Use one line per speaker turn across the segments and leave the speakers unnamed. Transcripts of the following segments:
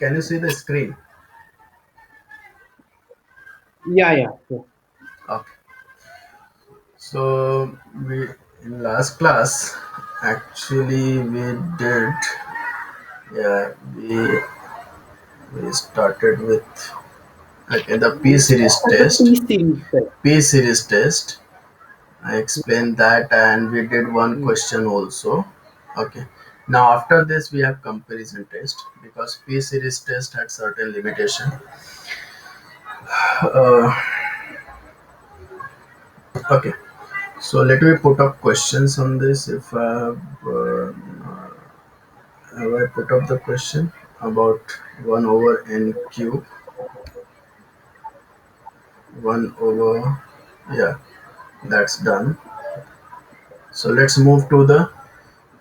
Can you see the screen?
Yeah, yeah, yeah.
Okay. So we in last class actually we did, yeah, we started with like in the P series
As a
test.
P series test.
P series test. I explained that and we did one
Hmm.
question also. Okay. Now after this we have comparison test because P series test had certain limitation. Uh, okay. So let me put up questions on this. If have I put up the question about 1 over n cube, 1 over, yeah, that's done. So let's move to the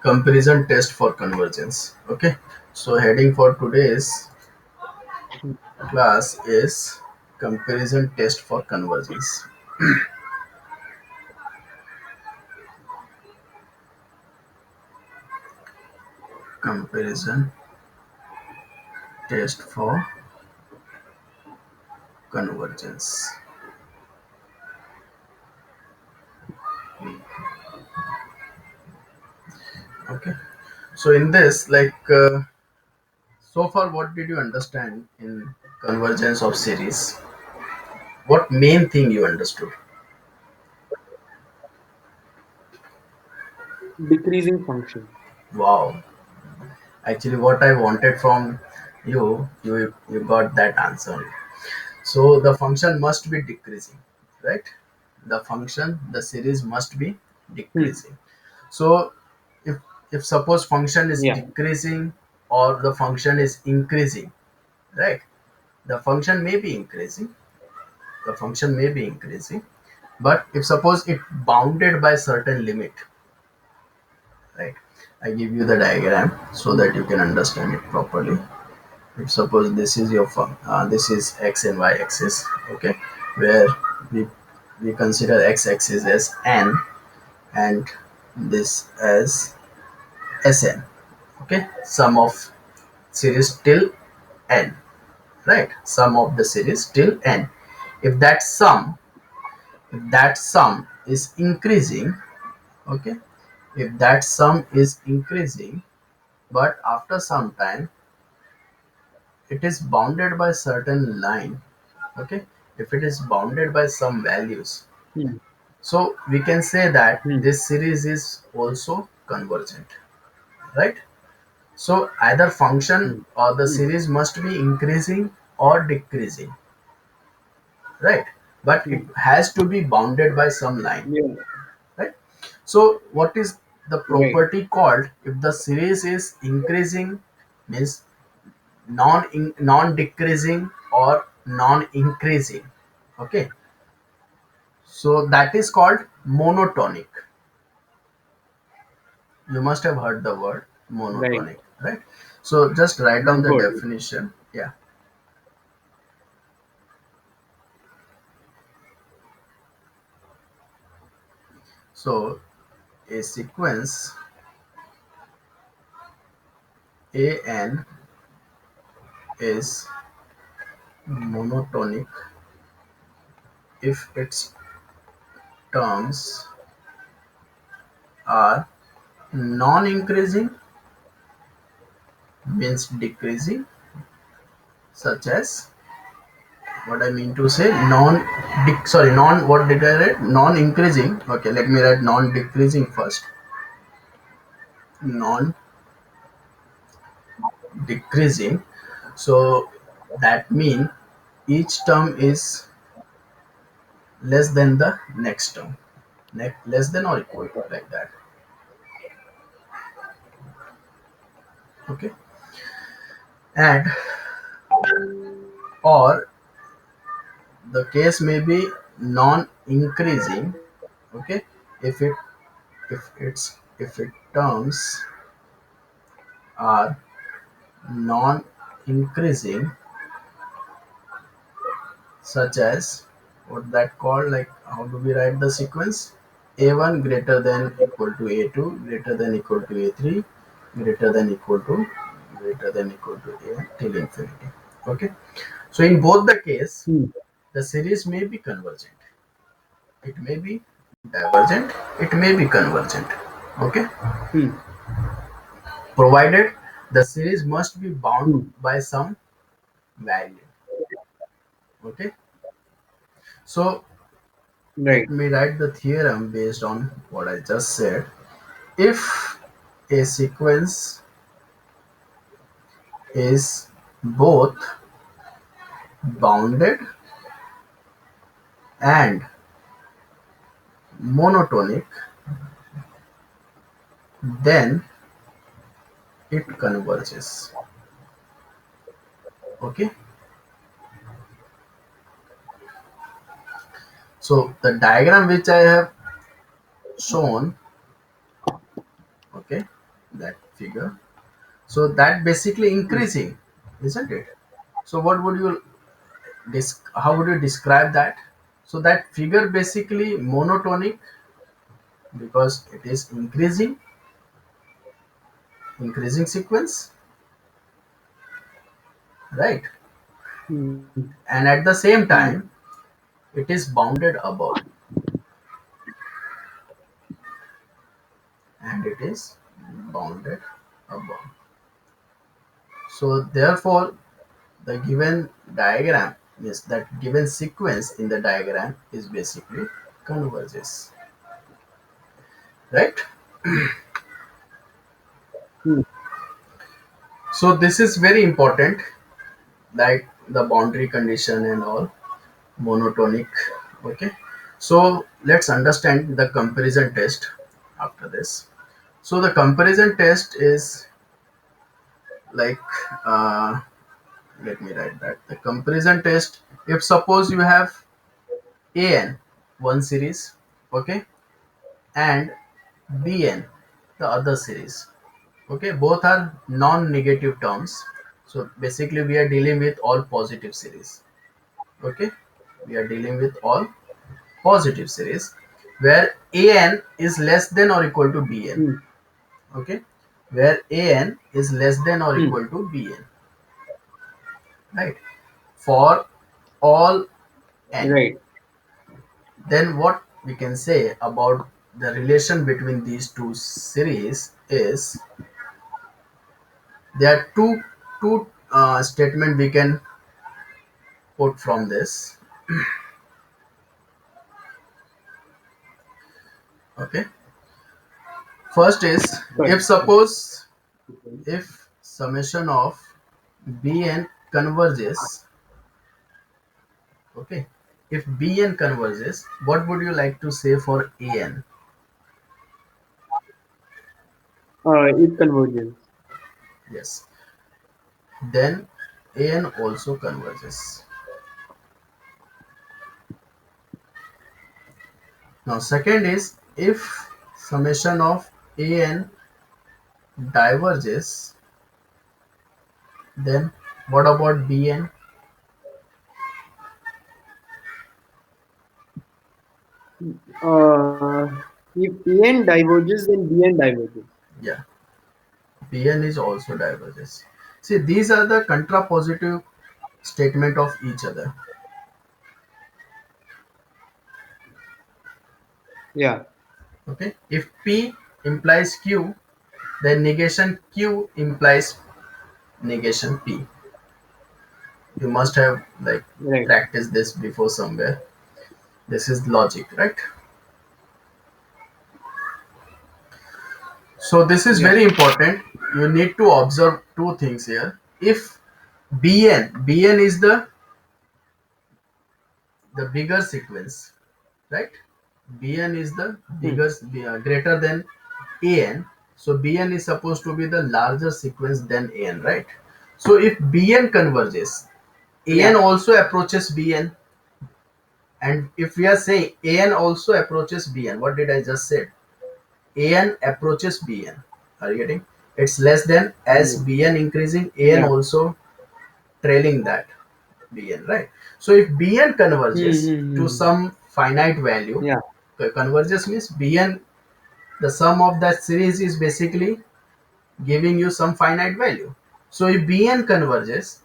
comparison test for convergence. Okay. So heading for today's class is comparison test for convergence. Comparison test for convergence. Okay. So in this, so far, what did you understand in convergence of series? What main thing you understood?
Decreasing function.
Wow. Actually, what I wanted from you got that answer. So the function must be decreasing, right? The function, the series must be
Hmm.
decreasing. So if if suppose function is
Yeah.
decreasing or the function is increasing, right? The function may be increasing, the function may be increasing, but if suppose it bounded by certain limit, right? I give you the diagram so
Hmm.
that you can understand it properly. If suppose this is your this is x and y axis, okay, where we we consider x axis as n and this as Sn, okay, sum of series till n, right? Sum of the series till n. If that sum is increasing, okay, if that sum is increasing, but after some time it is bounded by certain line, okay, if it is bounded by some values,
Hmm.
so we can say that
Hmm.
this series is also convergent, right? So either function
Hmm.
or the
Hmm.
series must be increasing or decreasing, right? But it
Hmm.
has to be bounded by some line,
Yeah.
right? So what is the
Right.
property called if the series is increasing, means non decreasing or non increasing, okay? So that is called monotonic. You must have heard the word
Right.
monotonic, right? So just write down
I've
the
heard it.
definition. Yeah. So a sequence an is monotonic if its terms are non-increasing, means decreasing, such as, what I mean to say, non, what did I write? Non-increasing. Okay, let me write non-decreasing first. Non-decreasing. So that mean each term is less than the next term, less than or equal to, like that. Okay, and or the case may be non-increasing, okay, if it terms are non-increasing, such as, what that called, like, how do we write the sequence? A1 greater than equal to A2 greater than equal to A3 greater than equal to greater than equal to a till infinity. Okay, so in both the case,
Hmm.
the series may be convergent, it may be divergent, it may be convergent. Okay,
Hmm.
provided the series must be bound
Hmm.
by some value. Okay, so let
Right.
me write the theorem based on what I just said. If a sequence is both bounded and monotonic, then it converges. Okay, so the diagram which I have shown, okay, that figure, so that basically
Hmm.
increasing, isn't it? So what would you how would you describe that? So that figure basically monotonic because it is increasing sequence, right?
Hmm.
And at the same
Hmm.
time it is bounded above, and it is bounded above. So therefore the given diagram is that given sequence in the diagram is basically converges, right?
Hmm.
So this is very important, like the boundary condition and all, monotonic. Okay, so let's understand the comparison test after this. So the comparison test is like, uh, let me write that. The comparison test, if suppose you have an one series, okay, and bn the other series, okay, both are non-negative terms. So basically we are dealing with all positive series. Okay, we are dealing with all positive series where an is less than or equal to bn.
Hmm.
Okay, where an is less than or
Hmm.
equal to bn, right, for all n.
Right.
Then what we can say about the relation between these two series is there are two statement we can put from this. Okay, first is, if
Correct.
suppose if summation of bn converges, okay, if bn converges, what would you like to say for an?
It converges.
Yes, then an also converges. Now second is, if summation of an diverges, then what about bn?
Uh, if En diverges, then Bn diverges.
Yeah, bn is also diverges. See, these are the contrapositive statement of each other.
Yeah.
Okay, if p implies q, then negation q implies negation p. You must have like
Right.
practiced this before somewhere. This is logic, right? So this is
Yeah.
very important. You need to observe two things here. If bn is the bigger sequence, right? Bn is the
Hmm.
bigger, greater than an. So bn is supposed to be the larger sequence than an, right? So if bn converges, an
Yeah.
also approaches bn. And if we are saying an also approaches bn, what did I just say? An approaches bn. Are you getting? It's less than, as
Yeah.
bn increasing, an
Yeah.
also trailing that bn, right? So if bn
Hmm.
converges
Hmm.
to
Hmm.
some finite value,
Yeah.
converges means bn, the sum of that series is basically giving you some finite value. So if Bn converges,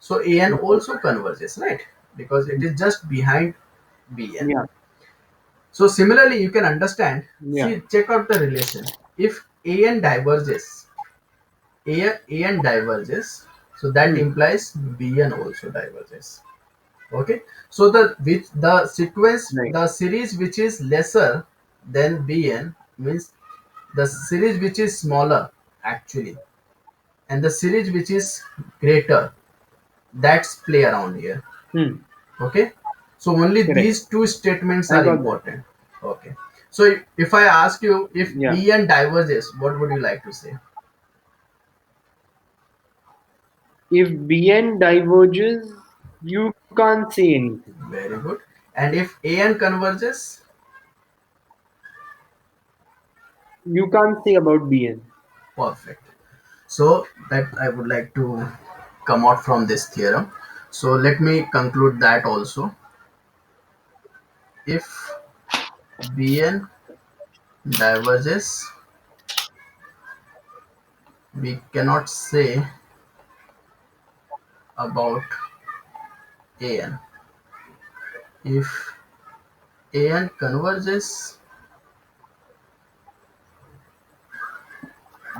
so An also converges, right? Because it is just behind Bn.
Yeah.
So similarly, you can understand.
Yeah.
See, check out the relation. If An diverges, An diverges, so that
Hmm.
implies Bn also diverges. Okay. So the sequence,
Right.
the series which is lesser than Bn means the series which is smaller actually, and the series which is greater, that's play around here.
Hmm.
Okay. So only
Correct.
these two statements
I
are
got that.
important. Okay. So if I ask you if
Yeah.
Bn diverges, what would you like to say?
If Bn diverges, you can't say anything.
Very good. And if An converges?
You can't say about Bn.
Perfect. So that I would like to come out from this theorem. So let me conclude that also. If Bn diverges, we cannot say about An. If An converges,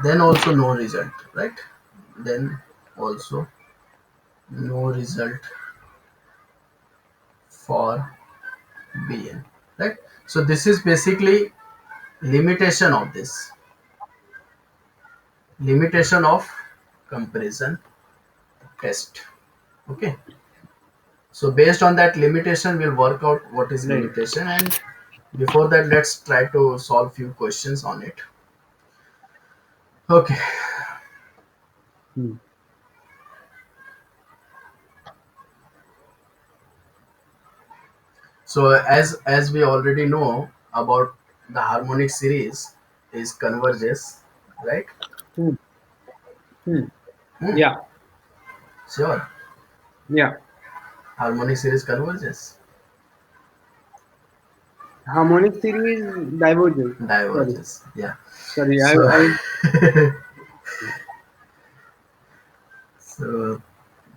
then also no result, right? Then also no result for Bn, right? So this is basically limitation of this, limitation of comparison test. Okay. So based on that limitation, we'll work out what is
Right.
limitation, and before that, let's try to solve few questions on it. Okay.
Hmm.
So as we already know about the harmonic series is converges, right?
Hmm. Hmm.
Hmm.
Yeah.
Sure.
Yeah.
Harmonic series converges,
Harmonic series diverges. Sorry.
diverges. Yeah.
Sorry.
So
I
so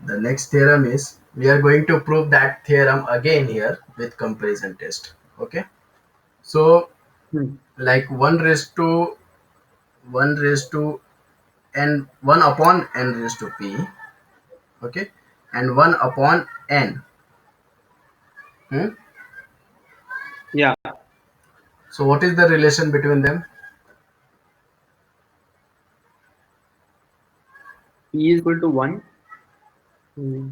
the next theorem is we are going to prove that theorem again here with comparison test. Okay. So
hmm.
like 1 raised to n, 1 upon n raised to p, okay, and 1 upon n. Hmm?
Yeah.
So what is the relation between them?
P is equal to 1. Hmm.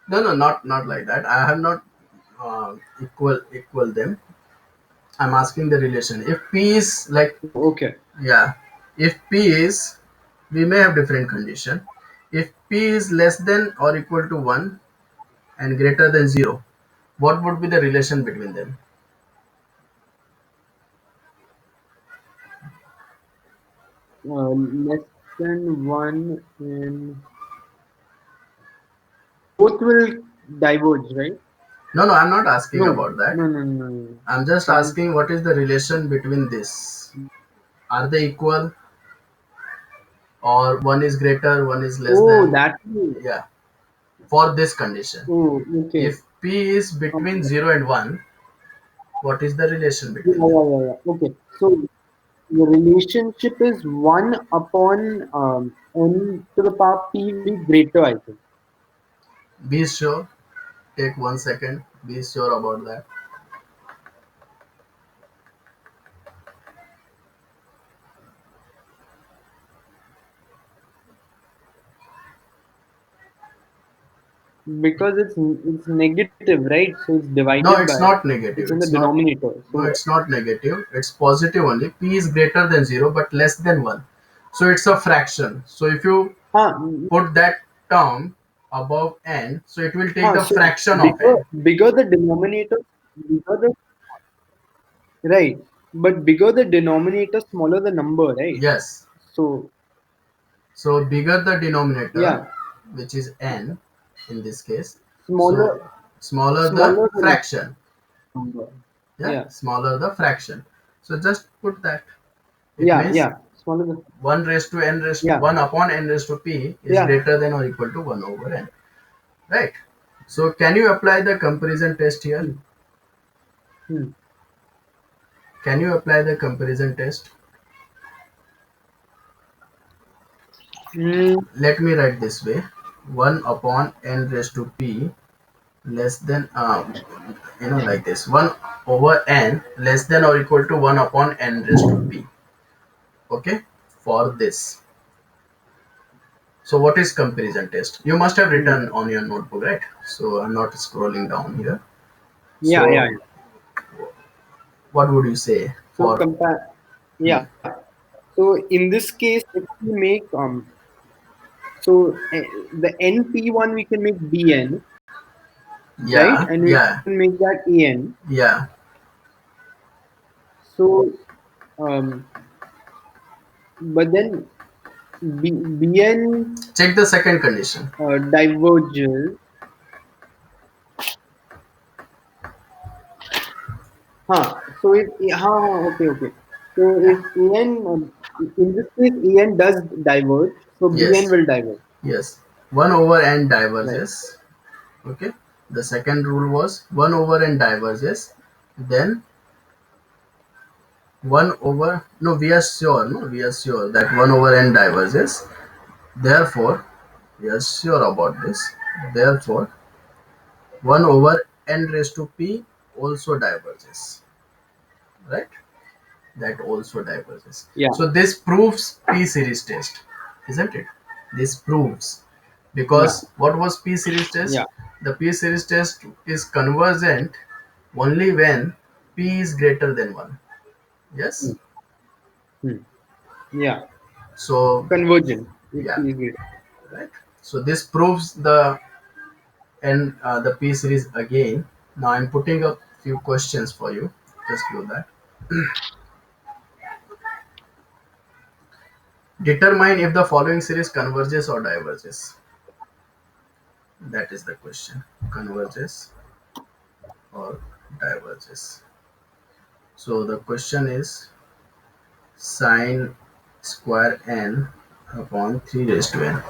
No, no, not like that. I have not equal them. I'm asking the relation. If p is like,
Okay.
yeah, if p is, we may have different condition. If p is less than or equal to 1 and greater than 0, what would be the relation between them?
Less than 1 and both will diverge, right?
No, no, I'm not asking
No.
about that.
No, no, no, no.
I'm just
Can't.
asking what is the relation between this? Are they equal, or one is greater, one is less
Oh,
than?
that way.
Yeah, for this condition.
Oh, okay.
If p is between
Okay.
0 and 1, what is the relation
Yeah,
between them?
yeah, yeah, yeah. Okay. So the relationship is 1 upon n to the power p will be greater, I think.
Be sure, take 1 second, be sure about that.
Because it's negative, right? So it's
No,
divided
it's
by,
not
it's
negative.
in the
It's not.
denominator.
No,
So
it's not negative. It's positive only. P is greater than 0 but less than 1. So it's a fraction. So if you
huh,
put that term above n, so it will take the
so
fraction of
bigger
n.
bigger the denominator, bigger the right. But bigger the denominator, smaller the number, right?
Yes.
So
So bigger the denominator,
yeah,
which is n in this case.
smaller
So smaller the
smaller the
fraction.
number.
Yeah,
Yeah,
smaller the fraction. So just put that. It
yeah,
means
yeah. Smaller than.
1 raised to n raised
Yeah.
1 upon n raised to p is
Yeah.
greater than or equal to 1 over n, right? So can you apply the comparison test here?
Hmm. Hmm.
Can you apply the comparison test?
Hmm.
Let me write this way: 1 upon n raised to p less than like this, 1 over n less than or equal to 1 upon n raised to p. Okay, for this. So what is comparison test? You must have
Hmm.
written on your notebook, right? So I'm not scrolling down here.
Yeah. Yeah.
So
Yeah.
what would you say
So
for?
compare.
Hmm,
Yeah. So in this case, if we make so the NP1 we can make BN, right?
yeah,
And we
yeah,
can make that AN.
yeah.
So um, but then BN
Check the second condition.
diverges. So if okay, okay. So if AN in this case AN does diverge, so BN
Yes,
will diverge,
yes. 1 over n
right?
diverges. Okay. The second rule was 1 over n diverges. Then 1 over, no, we are sure, no, we are sure that 1 over n diverges. Therefore, we are sure about this. Therefore, 1 over n raised to p also diverges, right? That also diverges.
Yeah,
So this proves p series test, isn't it? This proves,
yeah,
because what was p series test?
yeah.
The p series test is convergent only when p is greater than 1.
Hmm,
Yes.
hmm. Yeah,
So
convergent. It
yeah,
is great.
right. So this proves the p series again. Now I'm putting up few questions for you. Just do that. Determine if the following series converges or diverges. That is the question. Converges or diverges. So the question is sine square n upon 3 raised to n.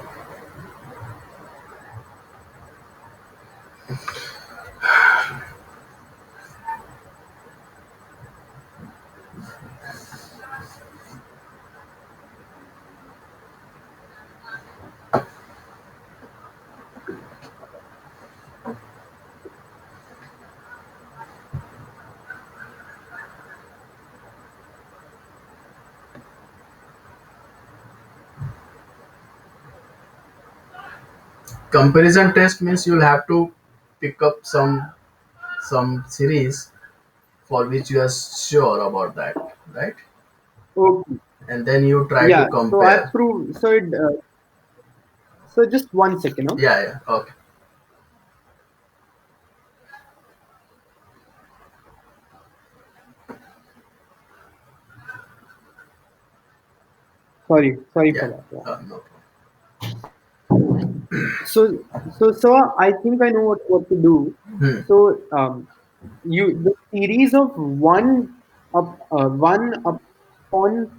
Comparison test means you'll have to pick up some series for which you are sure about that, right?
Okay.
And then you try to
Yeah. So I
compare.
proved. So just 1 second. No?
Yeah, yeah, okay.
Sorry for
Yeah,
that. Yeah.
no problem.
So so I think I know what to do.
Hmm.
So the series of one upon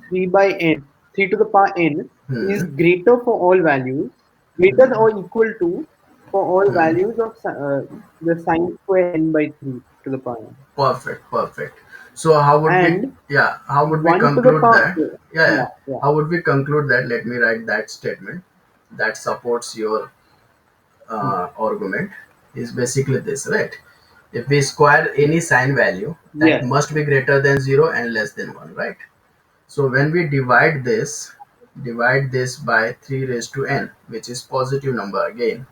3 to the power n is
Hmm.
greater for all values, greater than or equal to for all
Hmm.
values of the sine square n by 3 to the power n,
Perfect, perfect. So how would we,
and
yeah, how would we
1 to the
conclude
power.
that? Yeah, yeah.
Yeah, yeah.
How would we conclude that? Let me write that statement that supports your
Hmm.
argument. Is basically this, right? If we square any sine value, that
Yes.
must be greater than 0 and less than 1, right? So when we divide this by 3 raised to n, which is positive number again,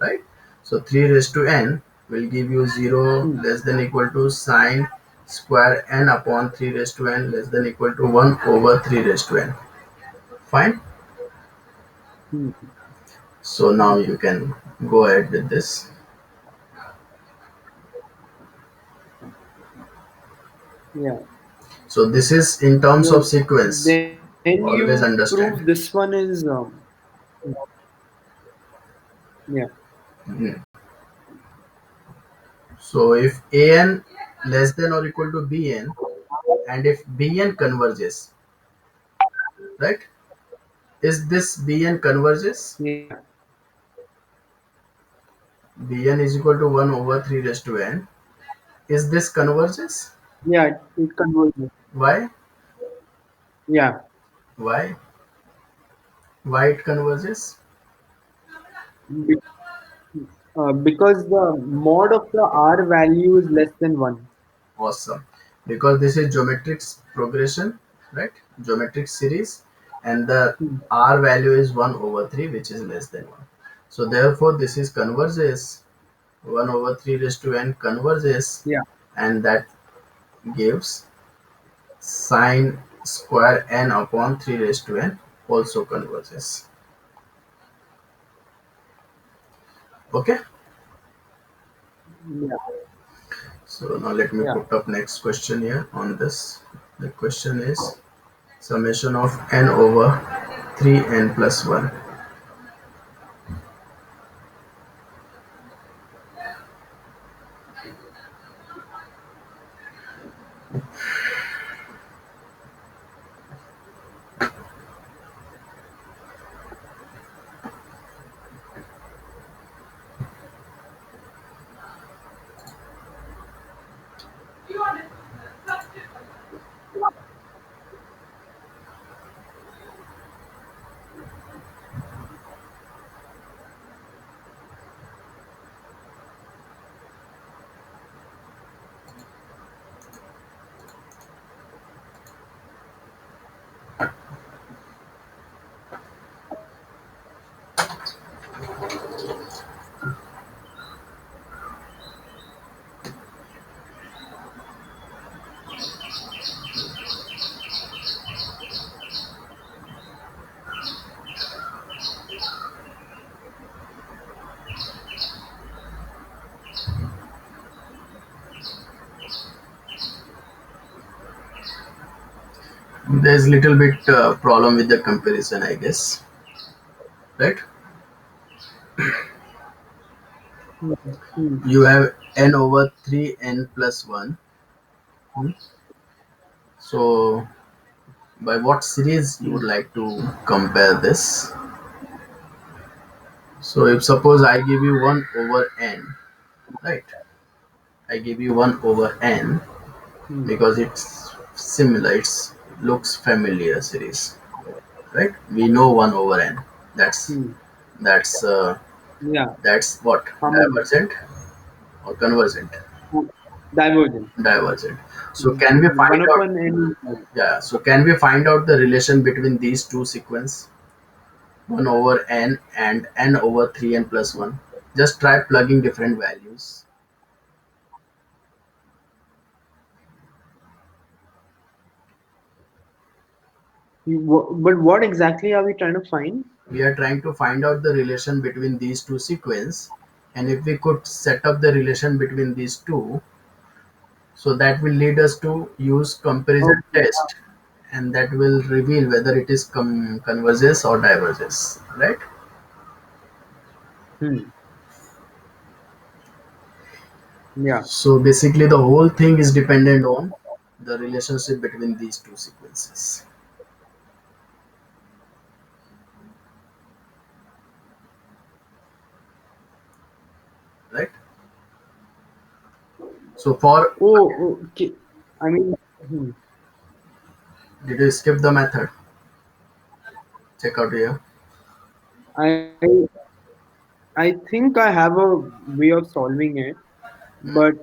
right? So 3 raised to n will give you 0
Hmm.
less than equal to sine square n upon 3 raised to n less than equal to 1 over 3 raised to n. Fine.
Hmm.
So now
Hmm.
you can go ahead with this.
Yeah.
So this is in terms of
No,
sequence.
then you
Always
prove
understand.
this one is yeah.
Mhm. So if an less than or equal to bn, and if bn converges, right? Is this Bn converges?
Yeah.
Bn is equal to 1 over 3 raised to n. Is this converges?
Yeah. It converges.
Why?
Yeah.
Why? Why it converges?
Be- because the mod of the R value is less than 1.
Awesome. Because this is geometric progression, right? Geometric series, and the
Hmm.
R value is 1 over 3, which is less than 1. So therefore, this is converges. 1 over 3 raised to n converges,
Yeah.
and that gives sine square n upon 3 raised to n also converges. Okay.
Yeah.
So now let me
Yeah.
put up next question here on this. The question is summation of n over 3n plus 1. There's little bit problem with the comparison, I guess, right?
Hmm. Hmm.
You have n over 3n plus 1. Hmm? So by what series you would
Hmm.
like to compare this? So if suppose I give you 1 over n, right? I give you 1 over n
Hmm.
because it's similar, it's looks familiar series, right? We know 1 over n. That's
Hmm.
that's uh,
Yeah.
that's what,
Harmonic.
divergent or convergent?
Hmm. Divergent.
Divergent. So can we
Hmm.
find
1
out?
upon n.
Yeah. So can we find out the relation between these two sequence, 1 over n and n over 3n plus 1? Just try plugging different values.
But what exactly are we trying to find?
We are trying to find out the relation between these two sequence, and if we could set up the relation between these two, so that will lead us to use comparison
Okay.
test, and that will reveal whether it is converges or diverges, right?
Hmm. Yeah.
So basically the whole thing is dependent on the relationship between these two sequences, right? So for,
Oh, okay. I mean, hmm.
did you skip the method? Check out here.
I I think I have a way of solving it, but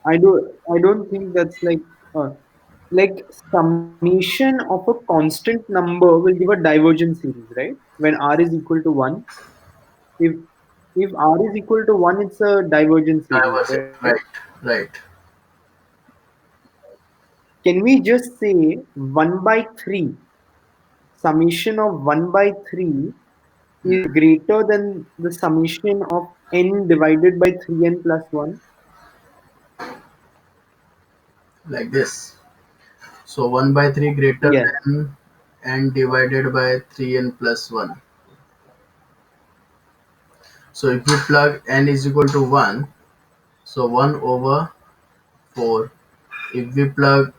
I don't think that's like summation of a constant number will give a divergent series, right? When R is equal to one, if if R is equal to one, it's a divergent series,
Divergent,
right?
right, right.
Can we just say 1 by 3, summation of 1 by 3 is greater than the summation of n divided by 3n plus 1?
Like this. So 1 by 3 greater
Yes.
than n divided by 3n plus 1. So if you plug n is equal to 1, so 1 over 4. If we plug,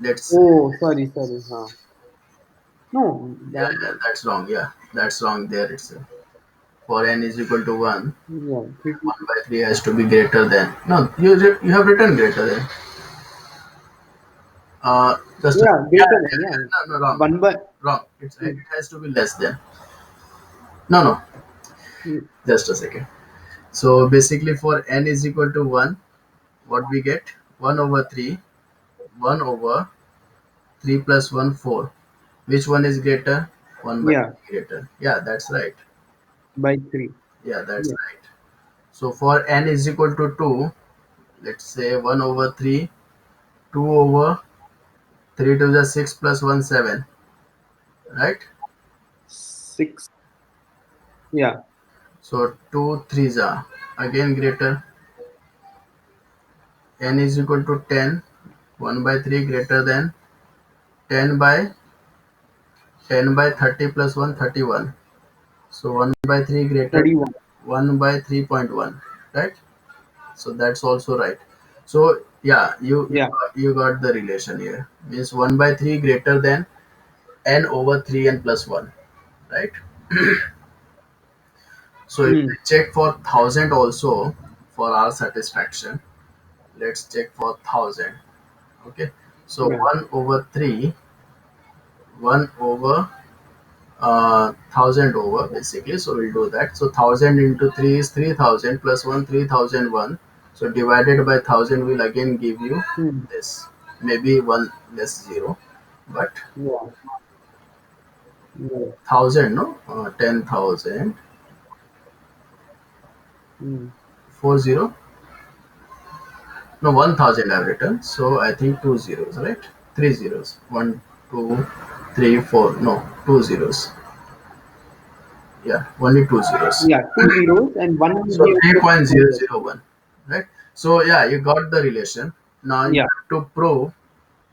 let's say,
Oh, sorry, sorry. Huh. No,
Yeah,
that,
yeah,
that
that's wrong. Yeah, that's wrong there itself. For n is equal to 1,
yeah,
1 by 3 has to be greater than. No, you have written greater than. Just a,
yeah,
yeah,
greater
yeah,
than, yeah.
yeah. No, no, wrong,
One by
wrong. It
mm,
has to be less than. No, no,
mm,
just a second. So basically, for n is equal to 1, what we get? 1 over 3, 1 over 3 plus 1, 4. Which one is greater? 1 by
yeah,
3 greater. Yeah, that's right.
by 3.
Yeah, that's
Yeah.
right. So for n is equal to 2, let's say 1 over 3, 2 over 3 to the 6 plus 1, 7. Right?
6. Yeah.
So 2 threes are again greater. N is equal to 10. 1 by 3 greater than 10 by 30 plus 1, 31. So 1 by 3 greater
31.
than 1 by 3.1. Right? So that's also right. So yeah,
Yeah.
you got the relation here. Means 1 by 3 greater than n over 3n plus 1. Right? So if we
Mm.
check for 1000 also for our satisfaction, let's check for 1000. Okay, so
Yeah.
1 over 3, 1 over 1000 over basically, so we'll do that. So 1000 into 3 is 3000 plus 1, 3001. So divided by 1000 will again give you
Mm.
this, maybe 1 less 0, but
Yeah. Yeah.
1000, no, 10,000
Mm.
40. No, 1000 I've written. So I think two zeros, right? Three zeros. One, two, three, four. No, two zeros. Yeah, only two zeros.
Yeah. Two zeros and one will
So
be on the number.
3.001, right? So yeah, you got the relation. Now you
Yeah.
have to prove,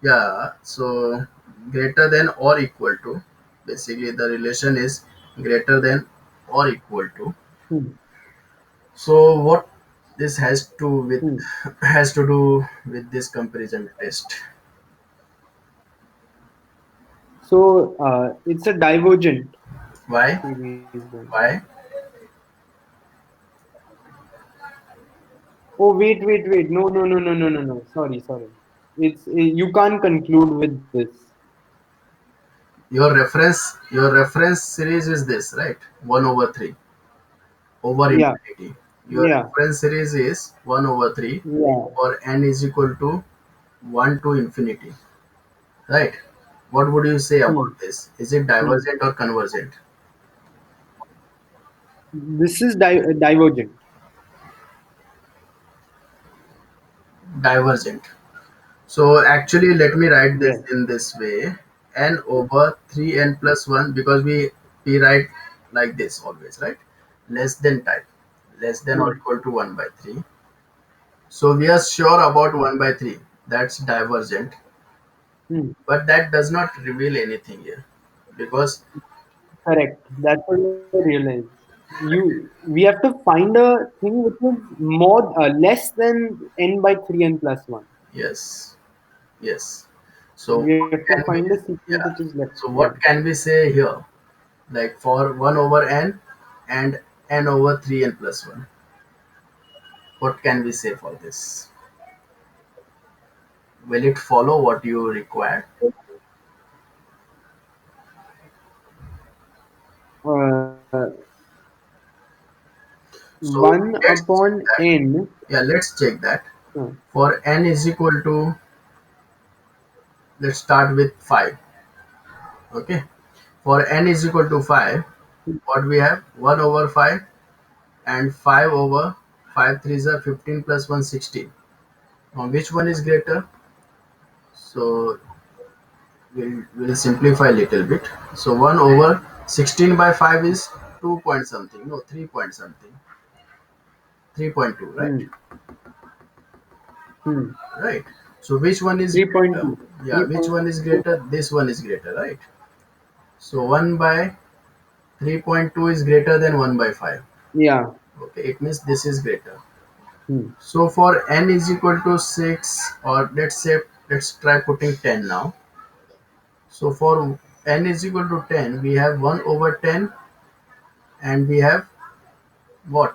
yeah, so greater than or equal to. Basically, the relation is greater than or equal to.
Mm.
So what this has to with
Mm.
has to do with this comparison test.
So it's a divergent
Why?
series then.
Why?
Oh, wait. No. Sorry. It's you can't conclude with this.
Your reference series is this, right? 1 over 3 over
Yeah.
infinity. Your
Yeah.
reference series is 1 over 3
Yeah.
for n is equal to 1 to infinity, right? What would you say
Hmm.
about this? Is it
Hmm.
divergent or convergent?
This is divergent.
Divergent. So actually, let me write this
Yes.
in this way: n over 3n plus 1, because we write like this always, right? Less than type, less than or
Hmm.
equal to 1 by 3. So we are sure about
Hmm.
1 by 3. That's divergent,
Hmm.
but that does not reveal anything here because
Correct. That's what I realized. We have to find a thing which is more less than n by 3 n plus 1.
yes, yes. So
We have
what
to
can
find a
we
sequence which
yeah?
is less.
So
Yeah.
what can we say here? Like for 1 over n and n over 3n plus 1. What can we say for this? Will it follow what you require?
Uh,
So
1
let's check
upon
that.
n.
Yeah, let's check that.
uh,
For n is equal to, let's start with 5. Okay. For n is equal to 5, what we have? 1 over 5 and 5 over 5 threes are 15 plus 1 16. Now which one is greater? So we'll simplify a little bit. So 1 over 16 by 5 is 2 point something. No, 3 point something. 3.2, right?
Hmm. Hmm.
Right. So which one is greater?
3.2.
Yeah, which one is
3.2.
greater? This one is greater, right? So 1 by 3.2 is greater than 1 by 5.
Yeah.
Okay, it means this is greater.
Hmm.
So for n is equal to 6, or let's say, let's try putting 10 now. So for n is equal to 10, we have 1 over 10, and we have what?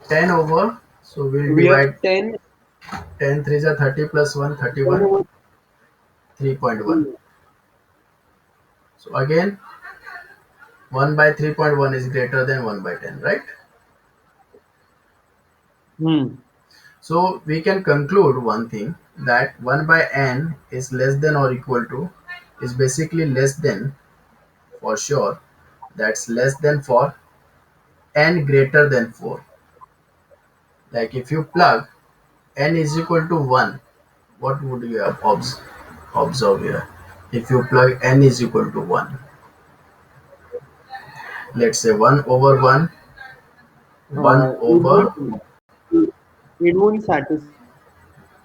10 over, so we'll
We have
divide
10,
10 3s are 30 plus 1,
10
31,
over
3.1.
3.
So again, 1 by 3.1 is greater than 1 by 10, right?
Hmm.
So we can conclude one thing, that 1 by n is less than or equal to, is basically less than, for sure, that's less than for n greater than 4. Like if you plug n is equal to 1, what would you have observe here? If you plug n is equal to 1, let's say 1 over 1, 1
It
over
won't, it won't satisfy.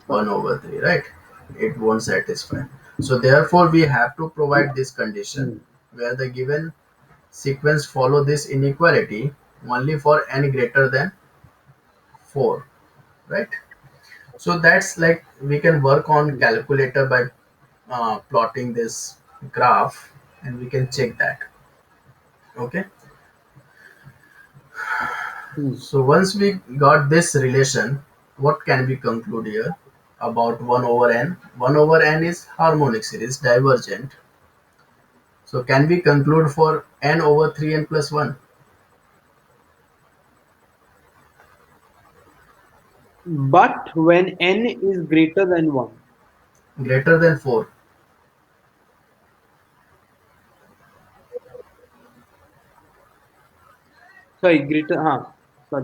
1 over 3, right? It won't satisfy. So therefore we have to provide this condition
Hmm.
where the given sequence follow this inequality only for n greater than 4, right? So that's like we can work on
Hmm.
calculator by plotting this graph, and we can check that. Okay,
Hmm.
so once we got this relation, what can we conclude here about 1 over n? 1 over n is harmonic series divergent. So can we conclude for n over 3n plus 1
But when n is greater than 1,
greater than 4?
sorry,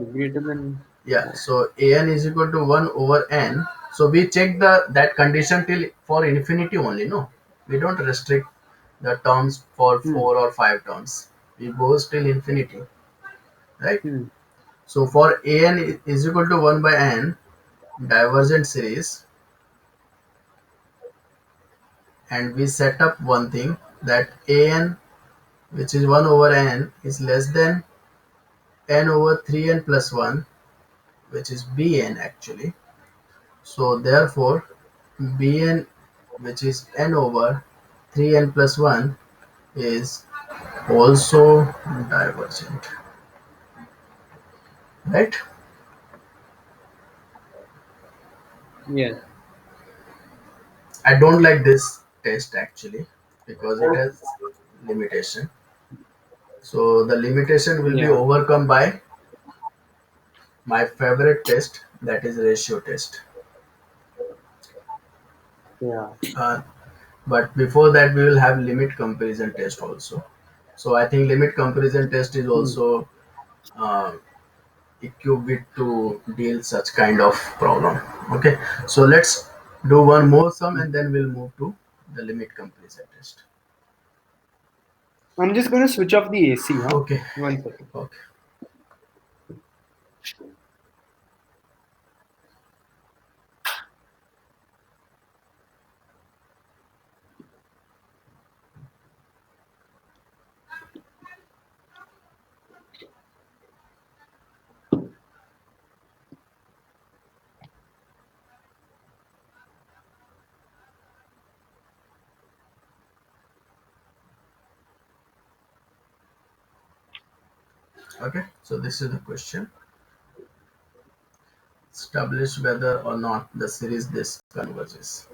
greater than
Yeah,
4.
so an is equal to 1 over n. So we check the that condition till for infinity only, no? We don't restrict the terms for
Hmm.
4 or 5 terms. We go till infinity, right?
Hmm.
So for an is equal to 1 by n, divergent series, and we set up one thing, that an, which is 1 over n, is less than n over 3n plus 1, which is bn actually. So therefore Bn, which is n over 3n plus 1, is also divergent, right?
Yes.
I don't like this test actually because it has limitation. So the limitation will be
Yeah.
overcome by my favorite test, that is ratio test.
Yeah.
Uh, but before that we will have limit comparison test also. So I think limit comparison test is
Hmm.
also uh, equipped to deal such kind of problem. Okay, so let's do one more sum and then we'll move to the limit comparison test.
I'm just going to switch off the AC, huh?
Okay.
1 second.
Okay. Okay, so this is the question: establish whether or not the series this converges.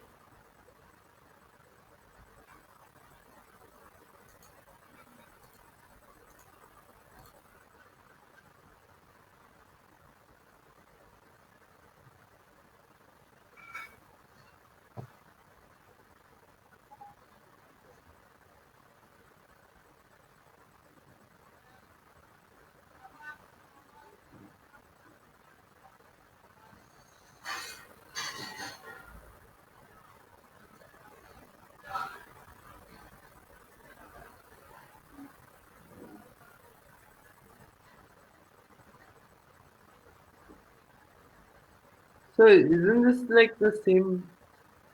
So isn't this like the same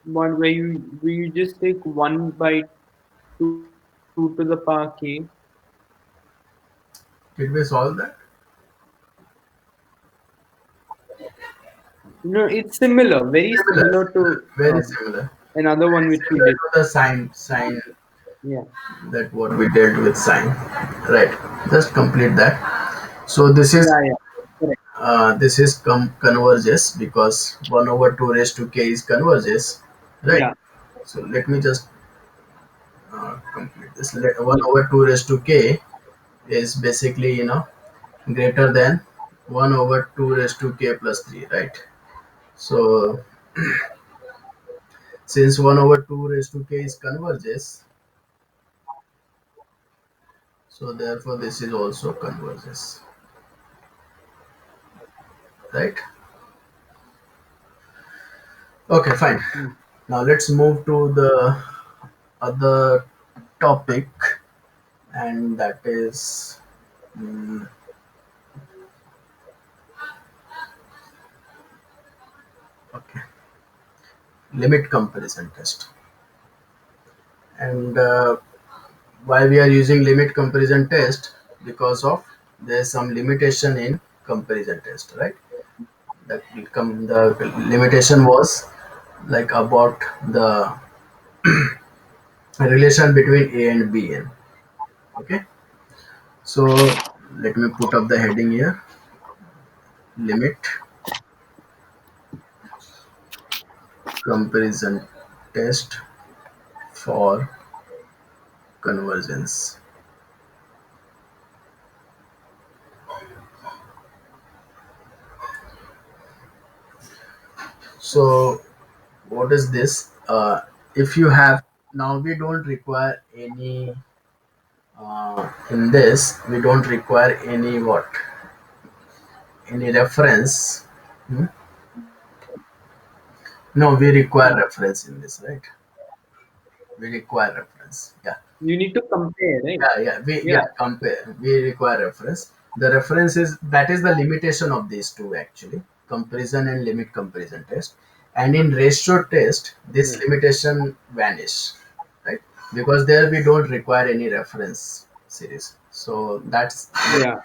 one where you just take 1 by 2 to the power k?
Did we solve that?
No, it's similar, very
Similar,
similar
similar,
to
very similar,
another one
very
which we
similar
did.
to the sine.
Yeah.
that what we dealt with sine, right? Just complete that. So this is
Yeah. Yeah. Correct.
converges because 1 over 2 raised to k is converges, right?
Yeah.
So let me just complete this. 1
Yeah.
over 2 raised to k is basically, greater than 1 over 2 raised to k plus 3, right? So since 1 over 2 raised to k is converges, so therefore this is also converges, right? Okay, fine.
Hmm.
Now let's move to the other topic, and that is, mm, okay, limit comparison test. And why we are using limit comparison test? Because of there's some limitation in comparison test, right? The limitation was like about the relation between a and bn. Okay, so let me put up the heading here: limit comparison test for convergence. So what is this? If you have, now we don't require any, in this we don't require any what, any reference. Hmm? No, we require
Hmm.
reference in this, right? We require reference. Yeah.
You need to compare, right?
Yeah,
Yeah.
compare. We require reference. The reference is, that is the limitation of these two actually, comparison and limit comparison test. And in ratio test, this
Yeah.
limitation vanish, right? Because there we don't require any reference series. So that's,
Yeah.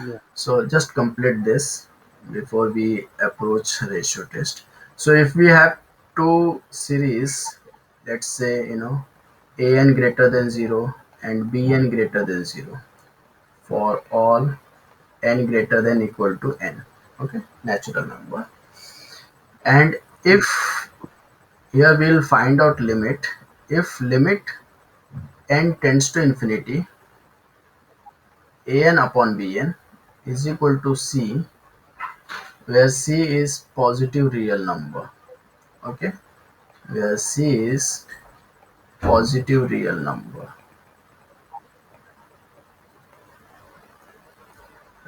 Yeah.
so just complete this before we approach ratio test. So if we have two series, let's say, an greater than 0 and bn greater than 0 for all n greater than equal to n. Okay, natural number. And if here we'll find out limit, if limit n tends to infinity, an upon bn is equal to c, where c is positive real number. Okay, where c is positive real number,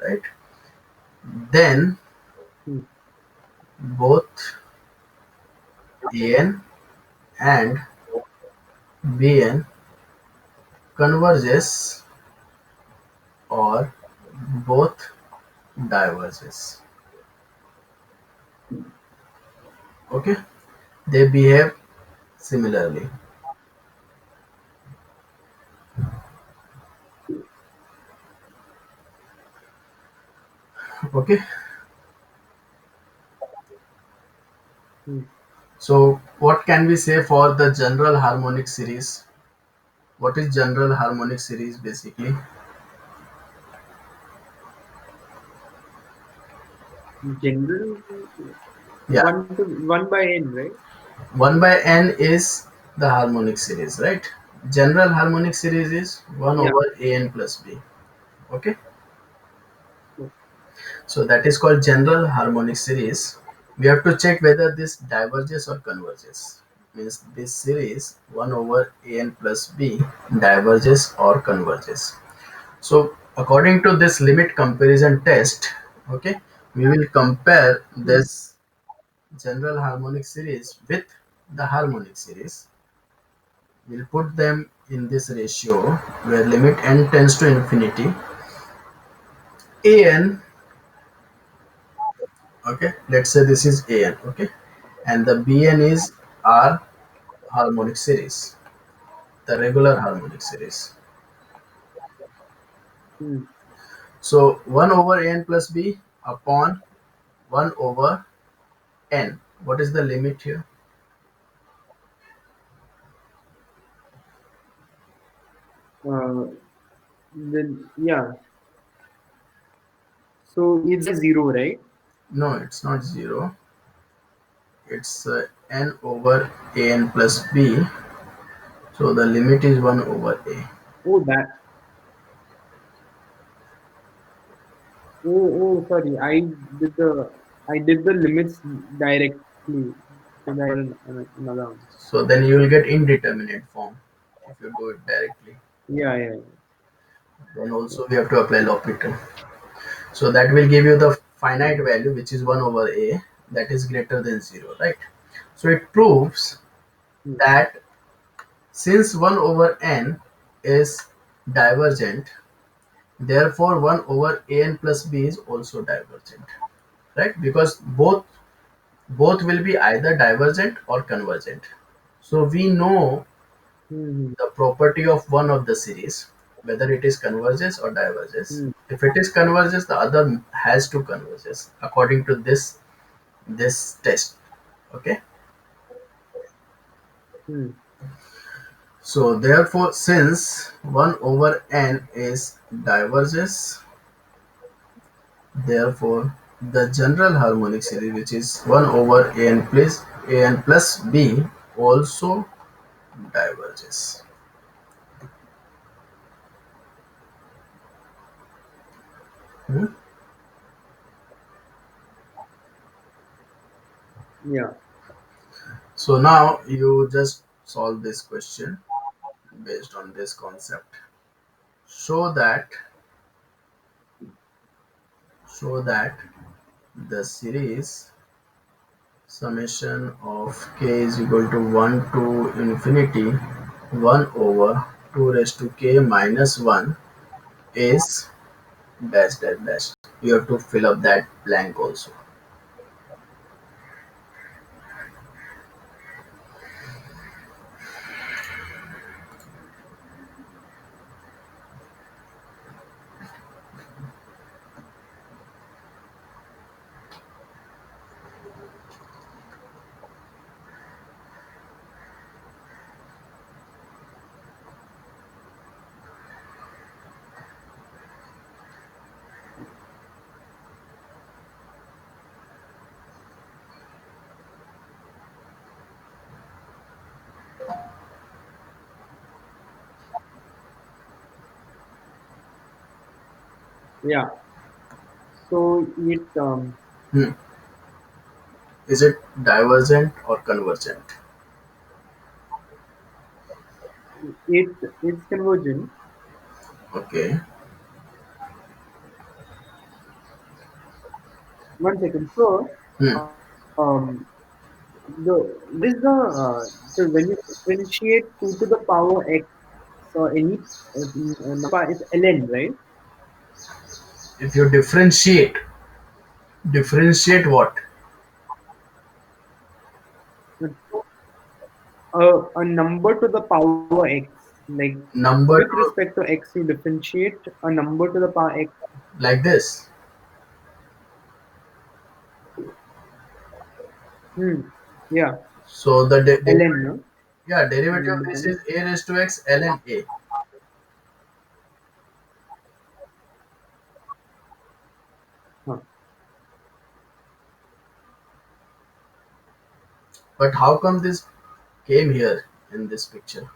right? Then
Hmm.
both an and bn converges or both diverges. Okay, they behave similarly. Okay,
Hmm.
so what can we say for the general harmonic series? What is general harmonic series basically?
General
Yeah,
one by n, right?
1 by n is the harmonic series, right? General harmonic series is 1
Yeah.
over an plus b. Okay,
Yeah.
so that is called general harmonic series. We have to check whether this diverges or converges. Means this series 1 over an plus b diverges or converges. So according to this limit comparison test, okay, we will compare
Hmm.
this general harmonic series with the harmonic series. We'll put them in this ratio where limit n tends to infinity. An, okay, let's say this is an, okay, and the bn is our harmonic series, the regular harmonic series.
Hmm.
So 1 over n plus b upon 1 over n. What is the limit here?
Uh, then yeah. So it's just zero, right?
No, it's not 0. It's n over a n plus b. So the limit is 1 over a.
Oh, that. Oh, sorry. Did the I did the limits directly, so that another answer.
So then you will get indeterminate form if you do it directly.
Yeah, yeah,
Then also
yeah.
we have to apply L'Hopital. So that will give you the finite value which is 1 over a, that is greater than 0, right? So it proves
Hmm.
that since 1 over n is divergent, therefore 1 over an plus b is also divergent, right? Because both will be either divergent or convergent. So we know
Hmm.
the property of one of the series, whether it is converges or diverges.
Hmm.
If it is converges, the other has to converges according to this test. Okay.
Hmm.
So therefore, since 1 over n is diverges, therefore the general harmonic series, which is 1 over an plus b, also diverges. Hmm?
Yeah,
So now you just solve this question based on this concept. Show that show that the series summation of k is equal to 1 to infinity 1 over 2 raised to k minus 1 is dash dash dash. You have to fill up that blank also.
yeah. So
Hmm. Is it divergent or convergent?
it's convergent.
Okay.
One second. So,
Hmm.
the what is the so when you differentiate 2 to the power x or any number, it's ln, right?
If you differentiate what?
A number to the power x, like with
Number
respect
to
to x, you differentiate a number to the power x.
like this.
Hmm. Yeah,
So the
ln,
derivative,
no?
yeah, derivative of this is
Independent.
a raised to x ln a.
Huh.
But how come this came here in this picture?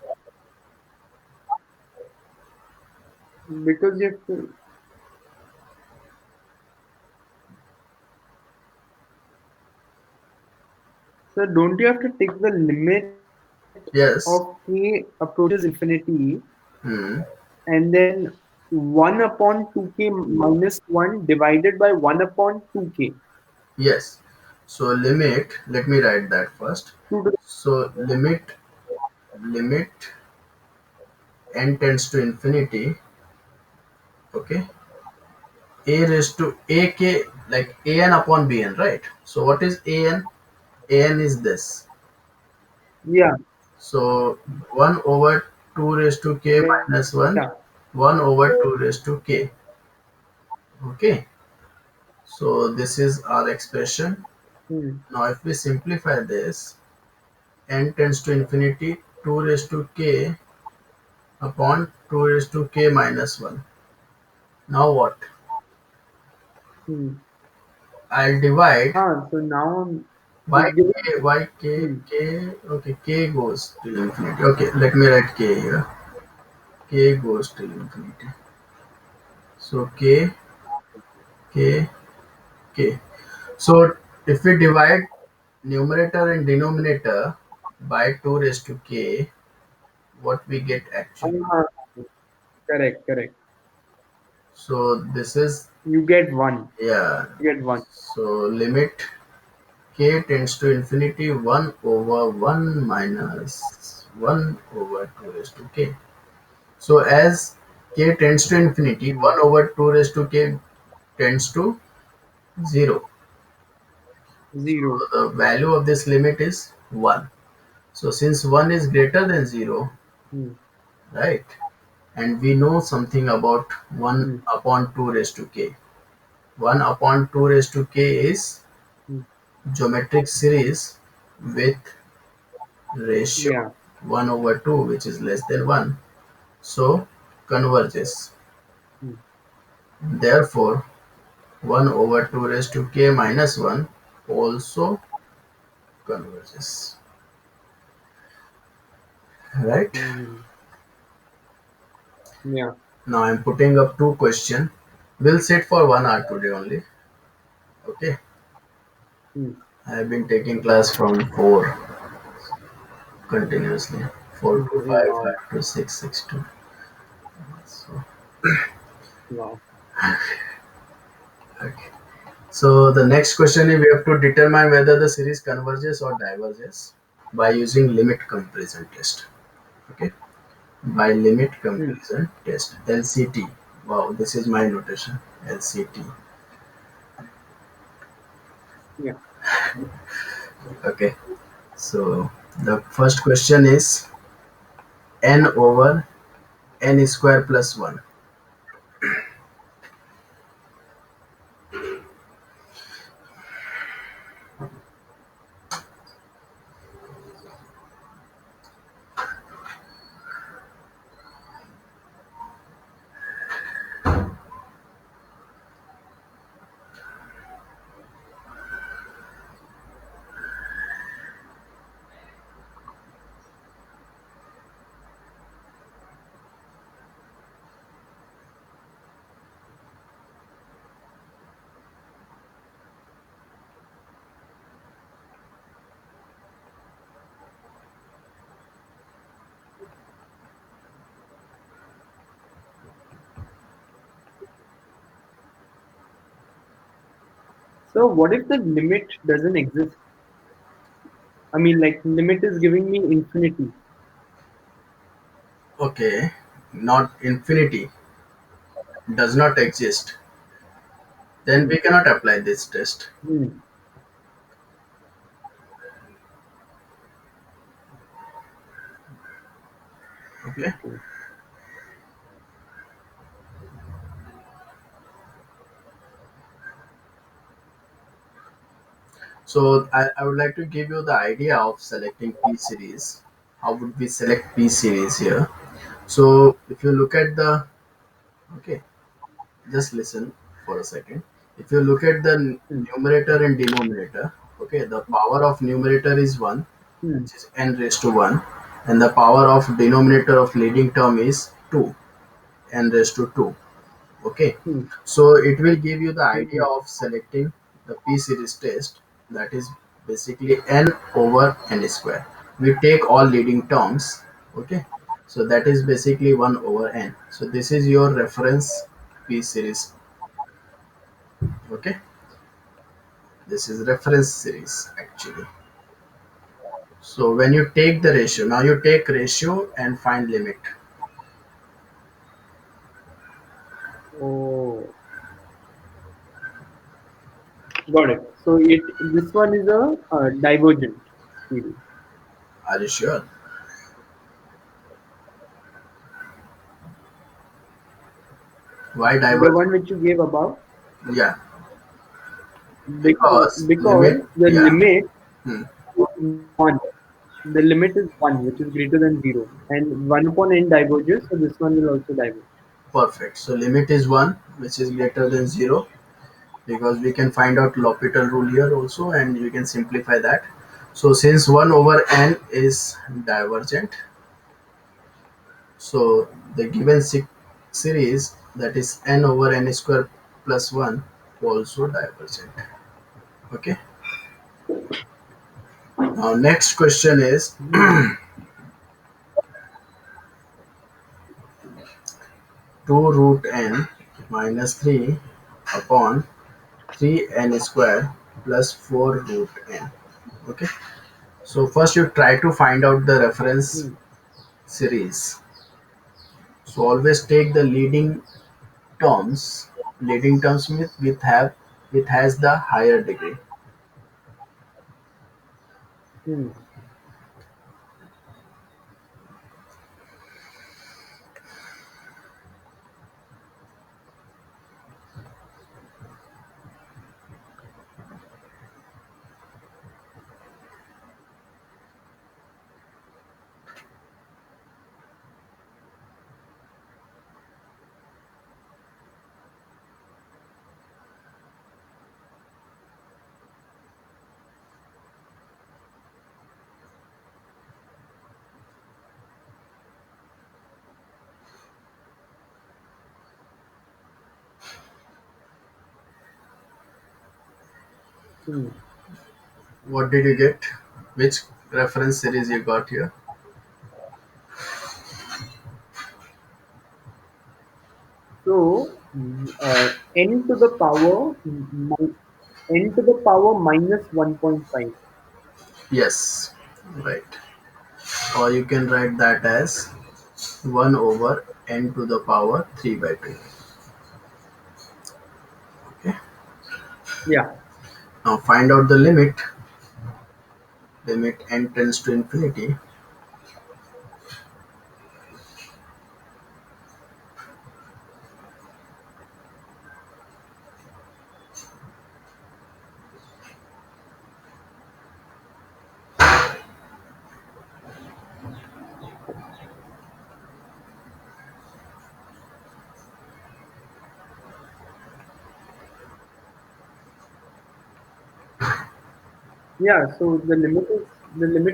Because you have to. So don't you have to take the limit of
Yes.
k approaches infinity,
Hmm.
and then 1 upon 2k minus 1 divided by 1 upon 2k.
Yes. So limit. Let me write that first.
2 to the,
So limit n tends to infinity. Okay. A raised to a k, like a n upon b n, right? So what is a n? A n is this.
yeah,
So 1 over 2 raised to k
yeah.
minus 1, 1 over 2 raised to k. Okay. So this is our expression.
Hmm.
Now if we simplify this, n tends to infinity 2 raised to k upon 2 raised to k minus 1. Now what?
Hmm.
I'll divide
So now
by
we've given.
k, by k,
Hmm.
okay, k goes to infinity. Okay, let me write k here. K goes to infinity. So k, k. So if we divide numerator and denominator by 2 raised to k, what we get actually?
Ah, correct, correct.
So this is,
You get one.
yeah.
You get one.
So limit k tends to infinity 1 over 1 minus 1 over 2 raised to k. So as k tends to infinity,
Hmm.
1 over 2 raised to k tends to 0.
Zero.
So the value of this limit is 1. So since 1 is greater than 0,
Hmm.
right? And we know something about 1
Hmm.
upon 2 raised to k. 1 upon 2 raised to k is
Hmm.
geometric series with ratio
Yeah.
1 over 2, which is less than 1. So converges.
Hmm.
Therefore, 1 over 2 raised to k minus 1 also converges. Right?
Hmm. Yeah.
Now I'm putting up two questions. We'll sit for 1 hour today only. Okay.
Hmm.
I have been taking class from 4 continuously. 4 to
Hmm.
5,
Wow.
5 to 6, 6 to. So,
Wow.
okay. So the next question is, we have to determine whether the series converges or diverges by using limit comparison test. Okay. By limit
Hmm.
comparison test, LCT. Wow, this is my notation. LCT.
Yeah.
Okay. So the first question is n over n square plus 1.
So what if the limit doesn't exist? I mean, like limit is giving me infinity.
Okay. Not infinity, does not exist. Then
Hmm.
we cannot apply this test.
Hmm.
Okay.
Okay.
So I would like to give you the idea of selecting P series. How would we select P series here? So if you look at the, okay, just listen for a second. If you look at the
Hmm.
numerator and denominator, okay, the power of numerator is 1,
Hmm.
which is n raised to 1, and the power of denominator of leading term is 2, n raised to 2. Okay,
Hmm.
so it will give you the idea
Hmm.
of selecting the P series test, that is basically n over n square. We take all leading terms, okay, so that is basically 1 over n. So this is your reference P series. Okay, this is reference series actually. So when you take the ratio, now you take ratio and find limit.
Oh, got it. So this one is a divergent series.
Are you sure? Why
The
divergent?
one which you gave above,
Yeah,
because
because limit,
the
yeah.
limit
Hmm.
is one. the limit is 1, which is greater than 0, and 1 upon n diverges, so this one will also diverge.
Perfect. So limit is 1, which is greater than 0, because we can find out L'Hopital rule here also, and you can simplify that. So since 1 over n is divergent, so the given series, that is n over n square plus 1, also divergent. Okay. Now next question is
Hmm.
2 root n minus 3 upon 3n square plus 4 root n. Okay. So first you try to find out the reference
Hmm.
series. So always take the terms, leading terms with has the higher degree.
Hmm. Hmm.
What did you get? Which reference series you got here?
So, n to the power n to the power minus 1.5.
Yes, right. Or you can write that as 1 over n to the power 3 by 2. Okay.
Yeah.
Now find out the limit. Limit n tends to infinity.
Yeah. So the limit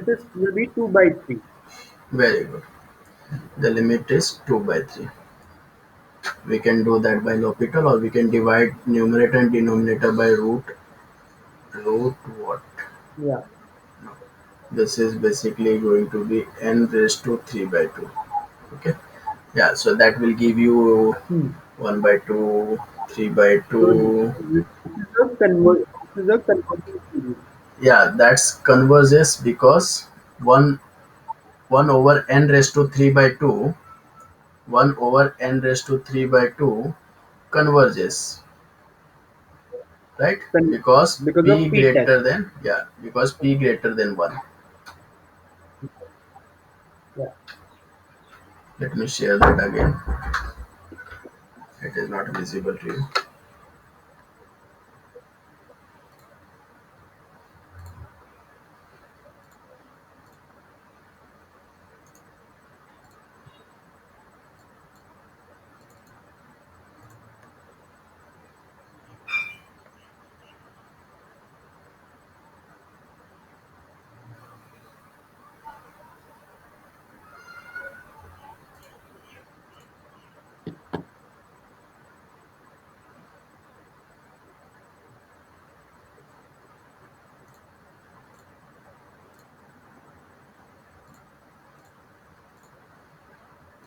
is will be 2 by 3.
Very good. The limit is 2 by 3. We can do that by L'Hopital, or we can divide numerator and denominator by root what?
Yeah.
This is basically going to be n raised to 3 by 2. Okay. Yeah, so that will give you
Hmm.
1 by 2, 3 by
So
2.
this is a converging series.
Yeah, that's converges because 1 1 over n raised to 3 by 2, 1 over n raised to 3 by 2 converges, right?
Con-
Because
because
p
of p test.
greater than, yeah, because p greater than 1.
Yeah.
Let me share that again. It is not visible to you.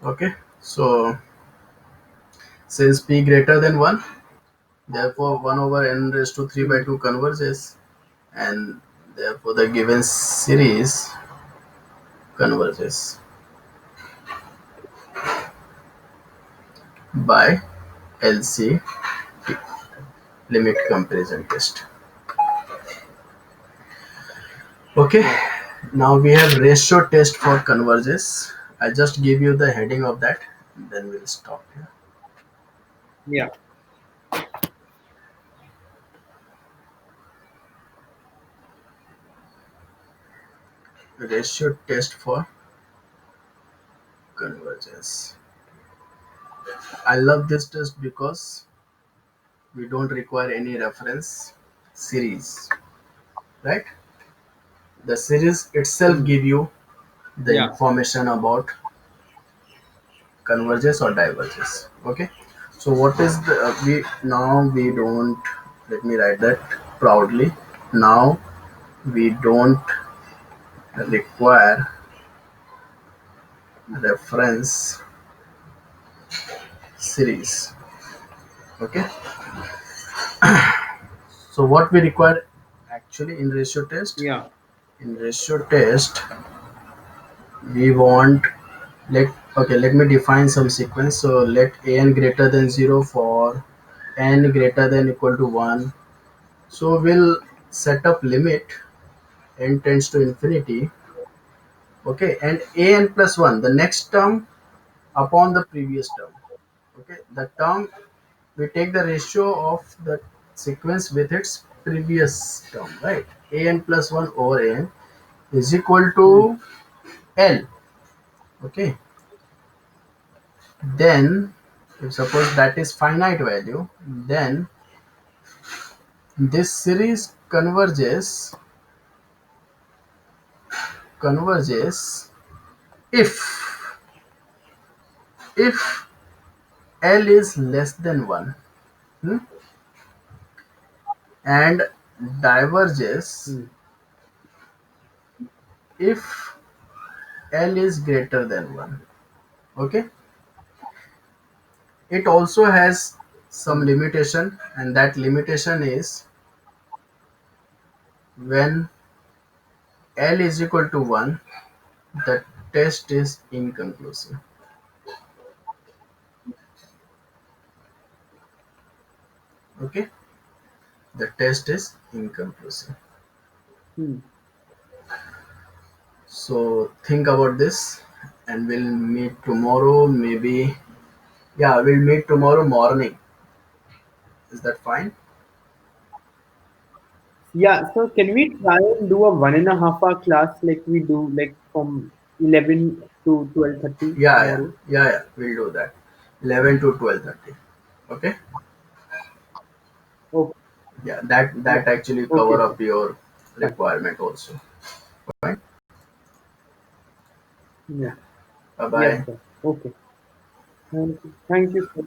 Okay, so since p greater than 1, therefore 1 over n raised to 3 by
Hmm.
2 converges, and therefore the given series converges by LC limit comparison test. Okay,
Yeah.
now we have ratio test for converges. I just give you the heading of that, then we'll stop here.
Yeah.
ratio test for convergence. I love this test because we don't require any reference series, right? The series itself
Hmm.
give you the
Yeah.
information about converges or diverges. Okay, so what is the we now we don't, let me write that proudly. Now we don't require reference series. Okay, so what we require actually in ratio test,
Yeah.
in ratio test we want, let, okay, let me define some sequence. So let an greater than 0 for n greater than equal to 1. So we'll set up limit n tends to infinity. Okay, and an plus 1, the next term upon the previous term. Okay, the term, we take the ratio of the sequence with its previous term, right? An plus 1 over n is equal to
Hmm.
l. Okay, then if suppose that is finite value, then this series converges if L is less than 1, hmm, and diverges
Hmm.
if L is greater than 1. Okay, it also has some
Hmm.
limitation, and that limitation is when L is equal to 1, the test is inconclusive. Okay, the test is inconclusive.
Hmm.
So think about this, and we'll meet tomorrow. Maybe, yeah, we'll meet tomorrow morning. Is that fine?
Yeah. So can we try and do a 1.5 hour class like we do like from 11 to 12:30
Yeah, yeah,
tomorrow?
yeah, yeah. We'll do that. 11 to 12:30. Okay.
Okay.
Yeah, that
Yeah.
actually
Okay,
cover
sir.
up your
Fine.
requirement also. Fine.
Yeah.
Bye
Yes,
bye.
sir. Okay. Thank you. Thank you, sir.